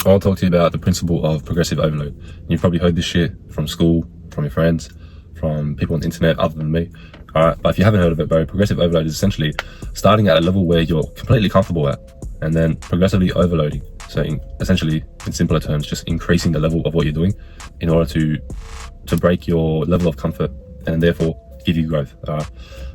I want to talk to you about the principle of progressive overload. You've probably heard this shit from school, from your friends, from people on the internet other than me. Alright, but if you haven't heard of it, bro, progressive overload is essentially starting at a level where you're completely comfortable at and then progressively overloading. So essentially, in simpler terms, just increasing the level of what you're doing in order to break your level of comfort and therefore give you growth.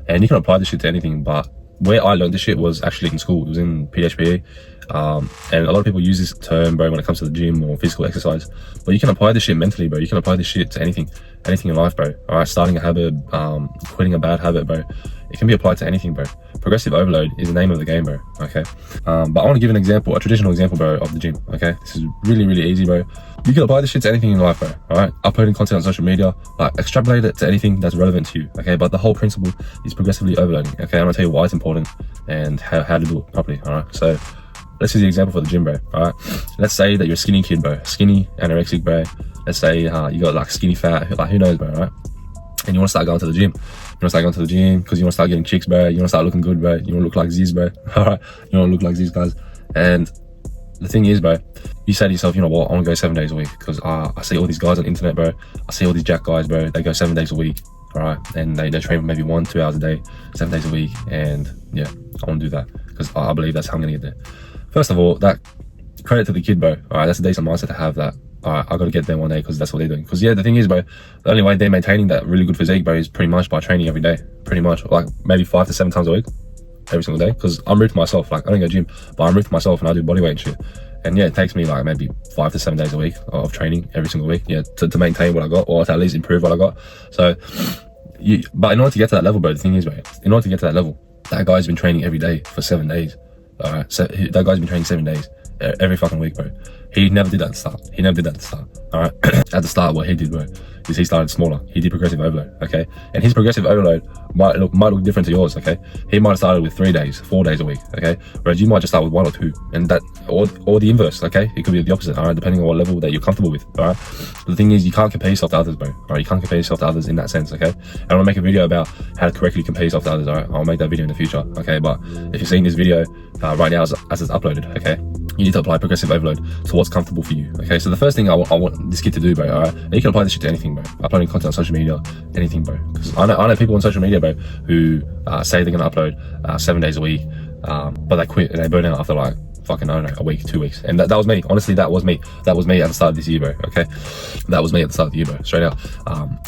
And you can apply this shit to anything, but where I learned this shit was actually in school. It was in PHPE. And a lot of people use this term, bro, when it comes to the gym or physical exercise. But you can apply this shit mentally, bro. You can apply this shit to anything in life, bro. Alright, starting a habit, quitting a bad habit, bro. It can be applied to anything, bro. Progressive overload is the name of the game, bro. Okay. But I want to give an example, a traditional example, bro, of the gym. Okay. This is really, really easy, bro. You can apply this shit to anything in life, bro. Alright. Uploading content on social media, like extrapolate it to anything that's relevant to you. Okay. But the whole principle is progressively overloading. Okay. I'm gonna tell you why it's important and how to do it properly. Alright. So let's use the example for the gym, bro. Alright. Let's say that you're a skinny kid, bro. Skinny, anorexic, bro. Let's say you got like skinny fat, like who knows, bro, right? And you want to start going to the gym. You want to start going to the gym because you want to start getting chicks, bro. You want to start looking good, bro. You want to look like Ziz, bro. Alright. You want to look like these guys. And the thing is, bro, you say to yourself, you know what, I want to go 7 days a week because I see all these guys on the internet, bro. I see all these jack guys, bro. They go 7 days a week. Alright. And they train for maybe 1-2 hours a day, 7 days a week. And yeah, I want to do that because I believe that's how I'm going to get there. First of all, that credit to the kid, bro. Alright, that's a decent mindset to have that. Alright, I gotta get there one day because that's what they're doing. Because yeah, the thing is, bro, the only way they're maintaining that really good physique, bro, is pretty much by training every day. Pretty much, like maybe 5 to 7 times a week, every single day. Because I'm ripped myself. Like I don't go gym, but I'm ripped myself and I do bodyweight and shit. And yeah, it takes me like maybe 5 to 7 days a week of training every single week. Yeah, to maintain what I got or to at least improve what I got. So, but in order to get to that level, bro, the thing is, bro, in order to get to that level, that guy's been training every day for 7 days. Alright, so that guy's been training 7 days every fucking week, bro. He never did that at the start. He never did that at the start. Alright, at the start, what he did, bro, is he started smaller. He did progressive overload. Okay, and his progressive overload might look different to yours. Okay, he might have started with 3 days, 4 days a week. Okay, whereas you might just start with 1 or 2, and that or the inverse. Okay, it could be the opposite. Alright, depending on what level that you're comfortable with. Alright, the thing is, you can't compare yourself to others, bro. Alright, you can't compare yourself to others in that sense. Okay, and I want to make a video about how to correctly compare yourself to others. Alright, I'll make that video in the future. Okay, but if you're seeing this video right now as it's uploaded, okay, you need to apply progressive overload to what's comfortable for you. Okay, so the first thing I want this kid to do, bro, alright, and you can apply this shit to anything, bro. Uploading content on social media, anything, bro. Because I know people on social media, bro, who say they're gonna upload 7 days a week, but they quit and they burn out after like fucking, I don't know, a week, 2 weeks. And that was me. Honestly, that was me. That was me at the start of this year, bro. Okay, that was me at the start of the year, bro. Straight out.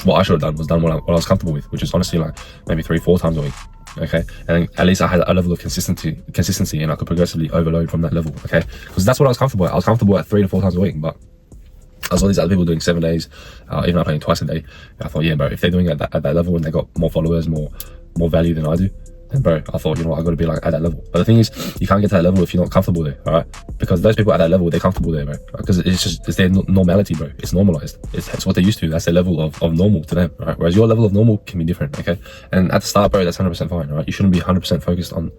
What I should have done was done what I was comfortable with, which is honestly like maybe 3-4 times a week. Okay, and at least I had a level of consistency, and I could progressively overload from that level. Okay, because that's what I was comfortable at. I was comfortable at 3 to 4 times a week, but I saw these other people doing 7 days, even uploading twice a day. And I thought, yeah, bro, if they're doing it at that level and they got more followers, more value than I do, then bro, I thought, you know what, I gotta be like at that level. But the thing is, you can't get to that level if you're not comfortable there, alright? Because those people at that level, they're comfortable there, bro. Because it's their normality, bro. It's normalized. It's what they're used to. That's their level of normal to them, right? Whereas your level of normal can be different, okay? And at the start, bro, that's 100% fine, right? You shouldn't be 100% focused on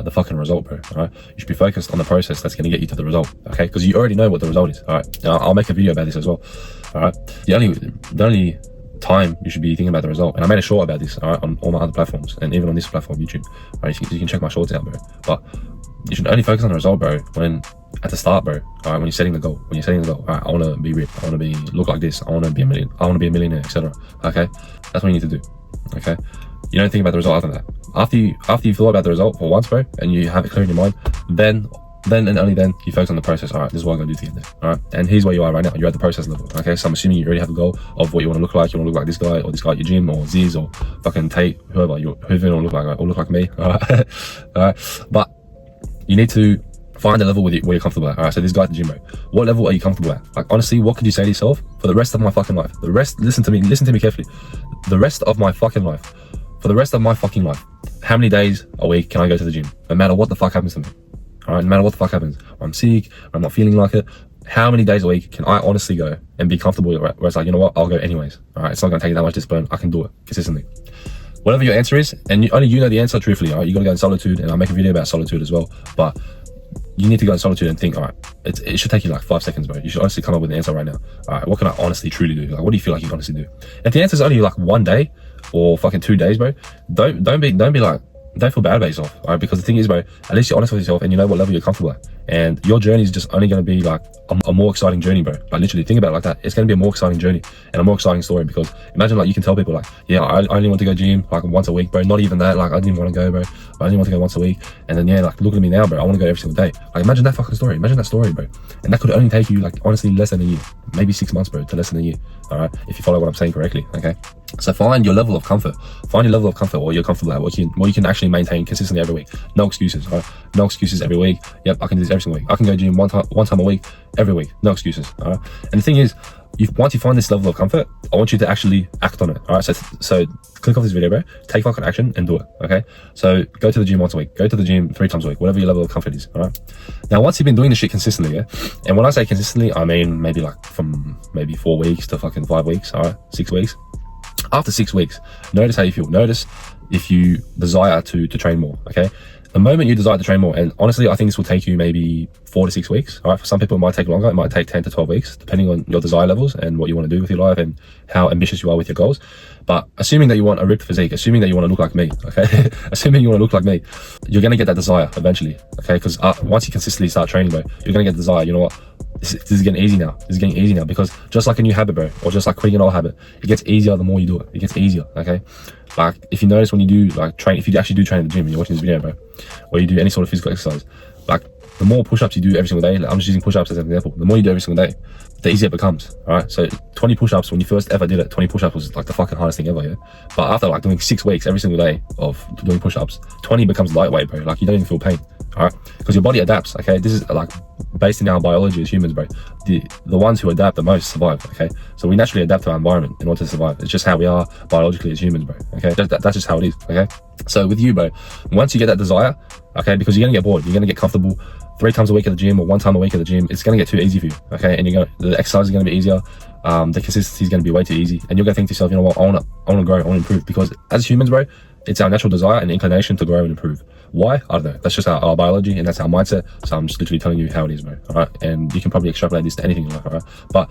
the fucking result, bro, alright? You should be focused on the process that's gonna get you to the result, okay? Because you already know what the result is, alright? Now, I'll make a video about this as well, alright? The only time you should be thinking about the result, and I made a short about this, alright, on all my other platforms and even on this platform, YouTube. Right, you can check my shorts out, bro. But you should only focus on the result, bro, when at the start, bro. Alright, when you're setting the goal, alright, I want to be ripped, I want to look like this, I want to be a millionaire, etc. Okay, that's what you need to do. Okay, you don't think about the result after that. After you thought about the result for once, bro, and you have it clear in your mind, then and only then you focus on the process. Alright, this is what I'm gonna do to get there. Alright, and here's where you are right now. You're at the process level. Okay, so I'm assuming you already have a goal of what you want to look like. You want to look like this guy or this guy at your gym, or Ziz or fucking Tate, whoever you want to look like, or look like me. Alright, alright, but you need to find a level where you're comfortable at. Alright, so this guy at the gym, bro, what level are you comfortable at? Like honestly, what could you say to yourself for the rest of my fucking life? Listen to me carefully. The rest of my fucking life, for the rest of my fucking life, how many days a week can I go to the gym? No matter what the fuck happens to me. Alright, no matter what the fuck happens, I'm sick, I'm not feeling like it, how many days a week can I honestly go and be comfortable where it's like, you know what, I'll go anyways. Alright, it's not going to take that much discipline, I can do it consistently. Whatever your answer is, and only you know the answer truthfully, alright, you got to go in solitude, and I'll make a video about solitude as well, but you need to go in solitude and think, alright, it should take you like 5 seconds, bro. You should honestly come up with an answer right now. Alright, what can I honestly truly do? Like, what do you feel like you can honestly do? If the answer is only like 1 day or fucking 2 days, bro, don't be like, don't feel bad about yourself, alright? Because the thing is, bro, at least you're honest with yourself and you know what level you're comfortable at. And your journey is just only going to be like a more exciting journey, bro. Like literally think about it like that. It's going to be a more exciting journey and a more exciting story, because imagine like you can tell people like, yeah, I only want to go gym like once a week, bro. Not even that. Like I didn't want to go, bro. I only want to go once a week. And then yeah, like look at me now, bro. I want to go every single day. Like imagine that fucking story. Imagine that story, bro. And that could only take you like honestly less than a year, maybe 6 months, bro, to less than a year. All right, if you follow what I'm saying correctly. Okay, so find your level of comfort. Find your level of comfort, or you're comfortable at what you can actually maintain consistently every week. No excuses, all right? No excuses every week. Yep, I can do this every single week. I can go gym one time a week, every week. No excuses, all right? And the thing is, once you find this level of comfort, I want you to actually act on it, all right? So click off this video, bro. Take fucking action and do it, okay? So go to the gym once a week. Go to the gym 3 times a week, whatever your level of comfort is, all right? Now, once you've been doing this shit consistently, yeah? And when I say consistently, I mean maybe like from maybe 4 weeks to fucking 5 weeks, all right? 6 weeks. After 6 weeks, notice how you feel. Notice if you desire to train more, okay? The moment you desire to train more, and honestly, I think this will take you maybe 4 to 6 weeks. All right, for some people, it might take longer. It might take 10 to 12 weeks, depending on your desire levels and what you want to do with your life and how ambitious you are with your goals. But assuming that you want a ripped physique, assuming that you want to look like me, okay? Assuming you want to look like me, you're going to get that desire eventually, okay? Because once you consistently start training, bro, you're going to get the desire. You know what? This is getting easy now. This is getting easy now, because just like a new habit, bro, or just like quitting an old habit, it gets easier the more you do it. It gets easier, okay? Like if you notice when you do like train, if you actually do train in the gym and you're watching this video, bro, or you do any sort of physical exercise, like the more push-ups you do every single day, like I'm just using push-ups as an example, the more you do every single day, the easier it becomes, all right? So 20 push-ups, when you first ever did it, 20 push-ups was like the fucking hardest thing ever, yeah? But after like doing 6 weeks every single day of doing push-ups, 20 becomes lightweight, bro. Like you don't even feel pain, all right? Because your body adapts, okay? This is like based in our biology as humans, bro. The ones who adapt the most survive, okay? So we naturally adapt to our environment in order to survive. It's just how we are biologically as humans, bro, okay? That's just how it is, okay? So with you, bro, once you get that desire, okay, because you're gonna get bored, you're gonna get comfortable 3 times a week at the gym or 1 time a week at the gym, it's gonna get too easy for you, okay? And the exercise is gonna be easier, the consistency is gonna be way too easy, and you're gonna think to yourself, you know what, I wanna grow, I wanna improve, because as humans, bro, it's our natural desire and inclination to grow and improve. Why? I don't know. That's just our biology and that's our mindset. So I'm just literally telling you how it is, bro. All right. And you can probably extrapolate this to anything in life. All right. But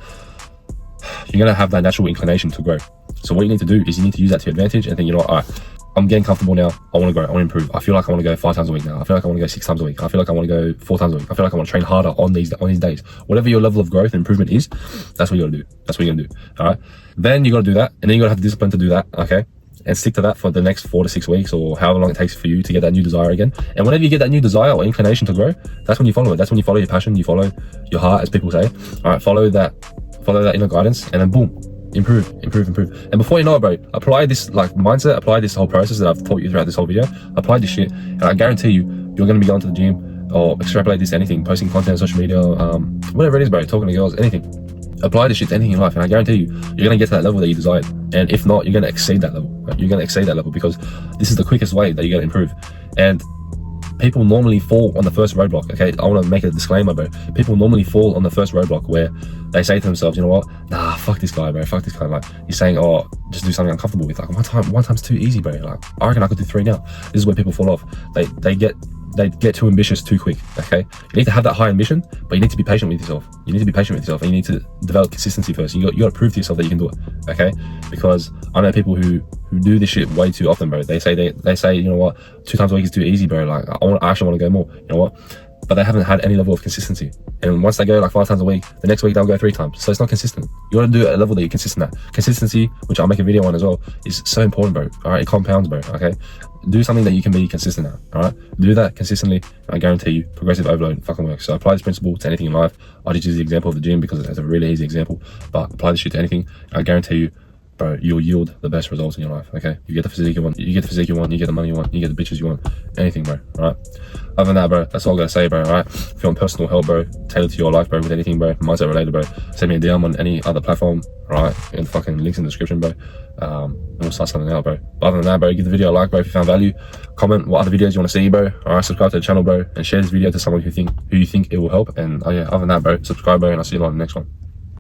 you're going to have that natural inclination to grow. So what you need to do is you need to use that to your advantage and think, you know what, all right, I'm getting comfortable now. I want to grow. I want to improve. I feel like I want to go 5 times a week now. I feel like I want to go 6 times a week. I feel like I want to go 4 times a week. I feel like I want to train harder on these days. Whatever your level of growth and improvement is, that's what you got to do. That's what you're going to do. All right. Then you got to do that. And then you got to have the discipline to do that. Okay. And stick to that for the next 4 to 6 weeks or however long it takes for you to get that new desire again. And whenever you get that new desire or inclination to grow, that's when you follow it. That's when you follow your passion, you follow your heart, as people say. All right, follow that inner guidance, and then boom, improve. And before you know it, bro, apply this like mindset, apply this whole process that I've taught you throughout this whole video, apply this shit, and I guarantee you, you're going to be going to the gym or extrapolate this to anything, posting content on social media, whatever it is, bro, talking to girls, anything. Apply this shit to anything in life, and I guarantee you, you're going to get to that level that you desired. And if not, you're going to exceed that level. Right? You're going to exceed that level, because this is the quickest way that you're going to improve. And people normally fall on the first roadblock, okay? I want to make a disclaimer, bro. People normally fall on the first roadblock where they say to themselves, you know what? Nah, fuck this guy, bro. Fuck this guy. Like, he's saying, oh, just do something I'm comfortable with. Like, one time's too easy, bro. Like, I reckon I could do 3 now. This is where people fall off. They get too ambitious too quick, okay? You need to have that high ambition, but you need to be patient with yourself. You need to be patient with yourself, and you need to develop consistency first. You got to prove to yourself that you can do it, okay? Because I know people who do this shit way too often, bro. They say, you know what, 2 times a week is too easy, bro. Like, I actually want to go more, you know what? But they haven't had any level of consistency. And once they go like 5 times a week, the next week they'll go 3 times. So it's not consistent. You got to do it at a level that you're consistent at. Consistency, which I'll make a video on as well, is so important, bro. All right, it compounds, bro. Okay, do something that you can be consistent at. All right, do that consistently, and I guarantee you, progressive overload fucking works. So apply this principle to anything in life. I just use the example of the gym because it's a really easy example, but apply this shit to anything. I guarantee you, bro, you'll yield the best results in your life, okay? You get the physique you want, you get the money you want, you get the bitches you want, anything, bro, all right? Other than that, bro, that's all I gotta say, bro, all right? If you want personal help, bro, tailored to your life, bro, with anything, bro, mindset related, bro, send me a DM on any other platform, all right? And fucking links in the description, bro, and we'll start something out, bro. But other than that, bro, give the video a like, bro, if you found value. Comment what other videos you want to see, bro, all right? Subscribe to the channel, bro, and share this video to someone who you think it will help. And, oh yeah, other than that, bro, subscribe, bro, and I'll see you on the next one.